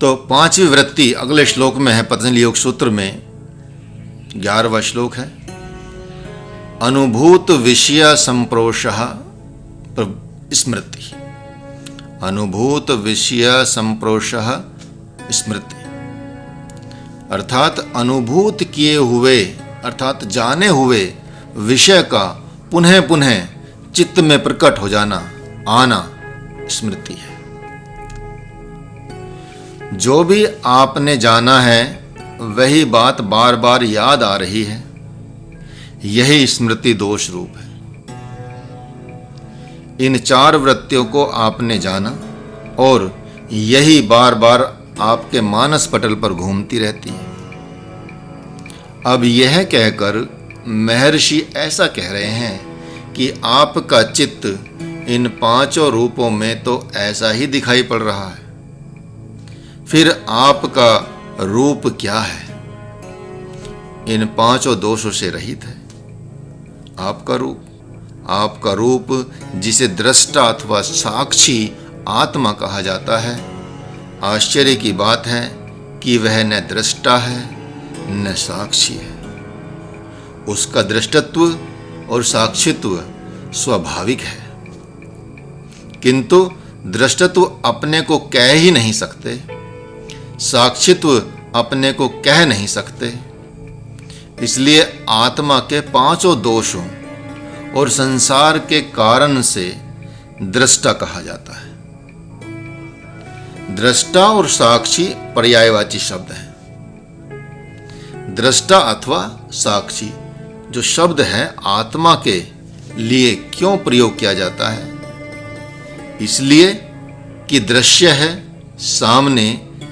तो पांचवी वृत्ति अगले श्लोक में है, पतंजलि योग सूत्र में 11वां श्लोक है। अनुभूत विषय संप्रोषः स्मृति। अनुभूत विषय संप्रोषः स्मृति अर्थात अनुभूत किए हुए अर्थात जाने हुए विषय का पुनः पुनः चित्त में प्रकट हो जाना, आना स्मृति है। जो भी आपने जाना है वही बात बार बार याद आ रही है, यही स्मृति दोष रूप है। इन 4 वृत्तियों को आपने जाना और यही बार बार आपके मानस पटल पर घूमती रहती है। अब यह कहकर महर्षि ऐसा कह रहे हैं कि आपका चित्त इन 5 रूपों में तो ऐसा ही दिखाई पड़ रहा है, फिर आपका रूप क्या है? इन 5 दोषों से रहित है आपका रूप जिसे दृष्टा अथवा साक्षी आत्मा कहा जाता है। आश्चर्य की बात है कि वह न दृष्टा है न साक्षी है। उसका दृष्टत्व और साक्षित्व स्वाभाविक है, किंतु दृष्टत्व अपने को कह ही नहीं सकते, साक्षित्व अपने को कह नहीं सकते। इसलिए आत्मा के 5 दोषों और संसार के कारण से दृष्टा कहा जाता है। दृष्टा और साक्षी पर्यायवाची शब्द हैं। दृष्टा अथवा साक्षी जो शब्द है आत्मा के लिए क्यों प्रयोग किया जाता है? इसलिए कि दृश्य है, सामने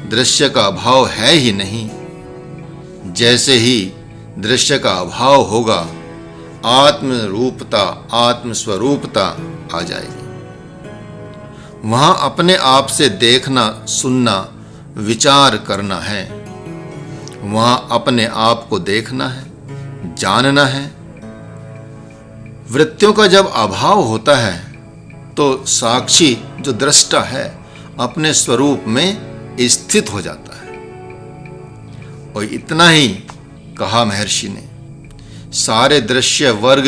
दृश्य का अभाव है ही नहीं। जैसे ही दृश्य का अभाव होगा, आत्म रूपता, आत्म स्वरूपता आ जाएगी। वहां अपने आप से देखना, सुनना, विचार करना है। वहां अपने आप को देखना है, जानना है। वृत्तियों का जब अभाव होता है तो साक्षी जो दृष्टा है अपने स्वरूप में स्थित हो जाता है। और इतना ही कहा महर्षि ने, सारे दृश्य वर्ग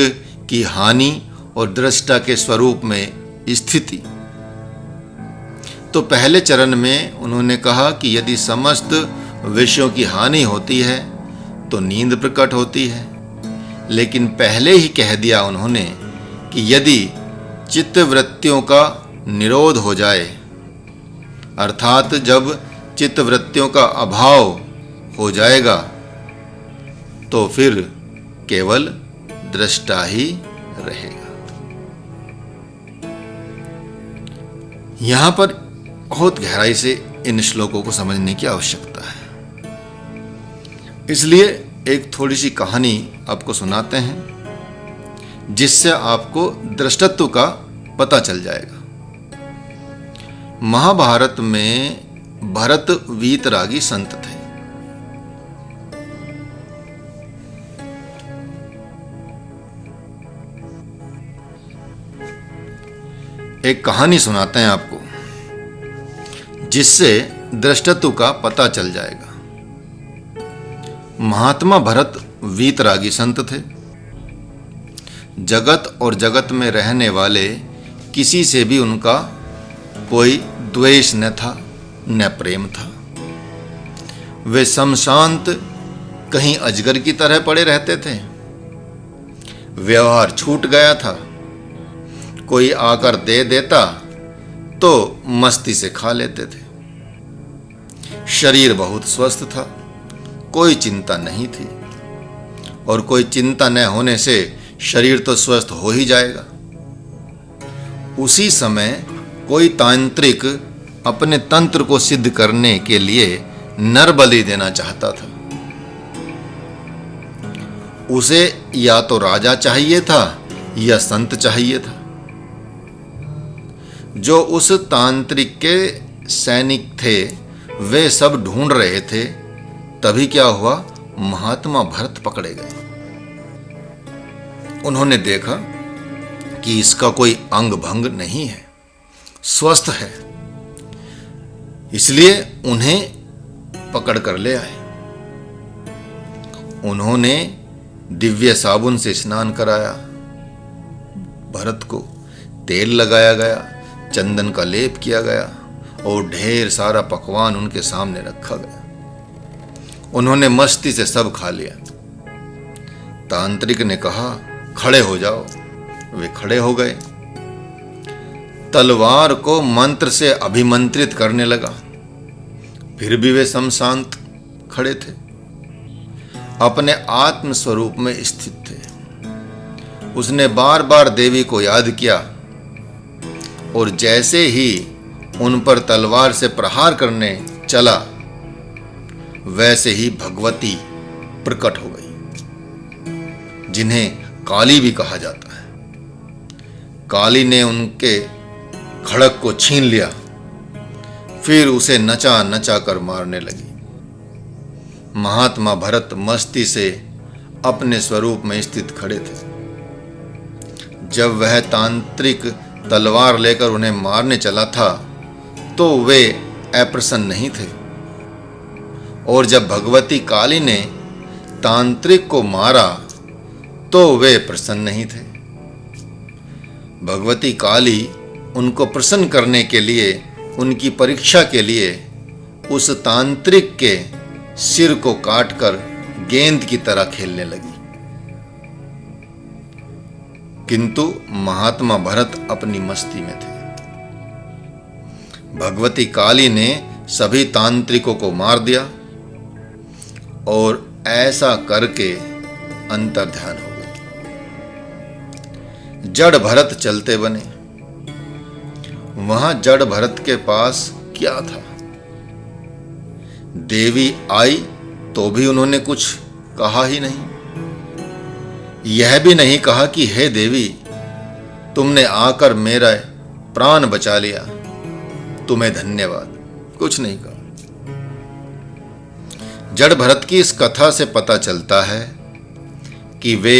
की हानि और दृष्टा के स्वरूप में स्थिति। तो पहले चरण में उन्होंने कहा कि यदि समस्त विषयों की हानि होती है तो नींद प्रकट होती है, लेकिन पहले ही कह दिया उन्होंने कि यदि चित्त वृत्तियों का निरोध हो जाए, अर्थात जब चित्त वृत्तियों का अभाव हो जाएगा तो फिर केवल दृष्टा ही रहेगा। यहां पर बहुत गहराई से इन श्लोकों को समझने की आवश्यकता है। इसलिए एक थोड़ी सी कहानी आपको सुनाते हैं जिससे आपको दृष्टत्व का पता चल जाएगा। महाभारत में भरत वीतरागी संत थे। एक कहानी सुनाते हैं आपको जिससे दृष्टत्व का पता चल जाएगा। महात्मा भरत वीतरागी संत थे। जगत और जगत में रहने वाले किसी से भी उनका कोई द्वेष न था न प्रेम था। वे समशांत कहीं अजगर की तरह पड़े रहते थे। व्यवहार छूट गया था। कोई आकर दे देता तो मस्ती से खा लेते थे। शरीर बहुत स्वस्थ था, कोई चिंता नहीं थी, और कोई चिंता न होने से शरीर तो स्वस्थ हो ही जाएगा। उसी समय कोई तांत्रिक अपने तंत्र को सिद्ध करने के लिए नर बलि देना चाहता था। उसे या तो राजा चाहिए था या संत चाहिए था। जो उस तांत्रिक के सैनिक थे वे सब ढूंढ रहे थे। तभी क्या हुआ, महात्मा भरत पकड़े गए। उन्होंने देखा कि इसका कोई अंग भंग नहीं है, स्वस्थ है। इसलिए उन्हें पकड़ कर ले आए। उन्होंने दिव्य साबुन से स्नान कराया, भरत को तेल लगाया गया, चंदन का लेप किया गया और ढेर सारा पकवान उनके सामने रखा गया। उन्होंने मस्ती से सब खा लिया। तांत्रिक ने कहा, खड़े हो जाओ। वे खड़े हो गए। तलवार को मंत्र से अभिमंत्रित करने लगा। फिर भी वे समशांत खड़े थे, अपने आत्म स्वरूप में स्थित थे। उसने बार बार देवी को याद किया और जैसे ही उन पर तलवार से प्रहार करने चला, वैसे ही भगवती प्रकट हो गई, जिन्हें काली भी कहा जाता है। काली ने उनके खड़ग को छीन लिया, फिर उसे नचा नचा कर मारने लगी। महात्मा भरत मस्ती से अपने स्वरूप में स्थित खड़े थे। जब वह तांत्रिक तलवार लेकर उन्हें मारने चला था तो वे अप्रसन्न नहीं थे, और जब भगवती काली ने तांत्रिक को मारा तो वे प्रसन्न नहीं थे। भगवती काली उनको प्रसन्न करने के लिए, उनकी परीक्षा के लिए उस तांत्रिक के सिर को काटकर गेंद की तरह खेलने लगी। किंतु महात्मा भरत अपनी मस्ती में थे। भगवती काली ने सभी तांत्रिकों को मार दिया और ऐसा करके अंतर्ध्यान हो गई। जड़ भरत चलते बने। वहां जड़ भरत के पास क्या था? देवी आई तो भी उन्होंने कुछ कहा ही नहीं। यह भी नहीं कहा कि हे देवी, तुमने आकर मेरा प्राण बचा लिया, तुम्हें धन्यवाद। कुछ नहीं कहा। जड़ भरत की इस कथा से पता चलता है कि वे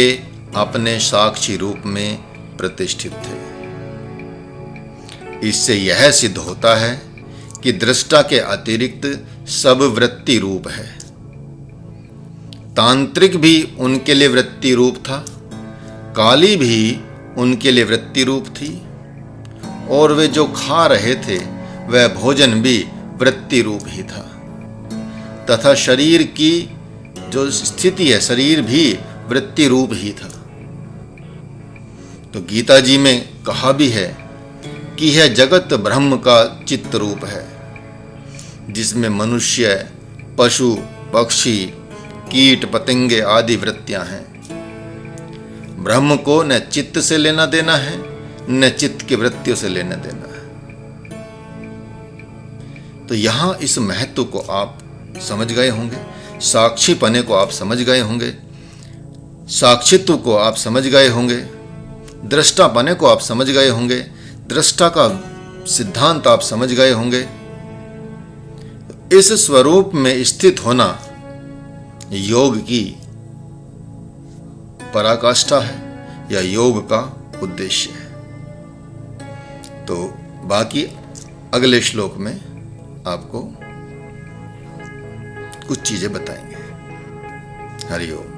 अपने साक्षी रूप में प्रतिष्ठित थे। इससे यह सिद्ध होता है कि दृष्टा के अतिरिक्त सब वृत्ति रूप है। तांत्रिक भी उनके लिए वृत्ति रूप था, काली भी उनके लिए वृत्ति रूप थी, और वे जो खा रहे थे वह भोजन भी वृत्ति रूप ही था, तथा शरीर की जो स्थिति है, शरीर भी वृत्ति रूप ही था। तो गीता जी में कहा भी है कि यह जगत ब्रह्म का चित्त रूप है, जिसमें मनुष्य, पशु, पक्षी, कीट पतंगे आदि वृत्तियां हैं। ब्रह्म को न चित्त से लेना देना है, न चित्त की वृत्तियों से लेना देना है। तो यहां इस महत्व को आप समझ गए होंगे, साक्षी पने को आप समझ गए होंगे, साक्षित्व को आप समझ गए होंगे, दृष्टा पने को आप समझ गए होंगे, दृष्टा का सिद्धांत आप समझ गए होंगे। इस स्वरूप में स्थित होना योग की पराकाष्ठा है या योग का उद्देश्य है। तो बाकी अगले श्लोक में आपको कुछ चीजें बताएंगे। हरि ओम।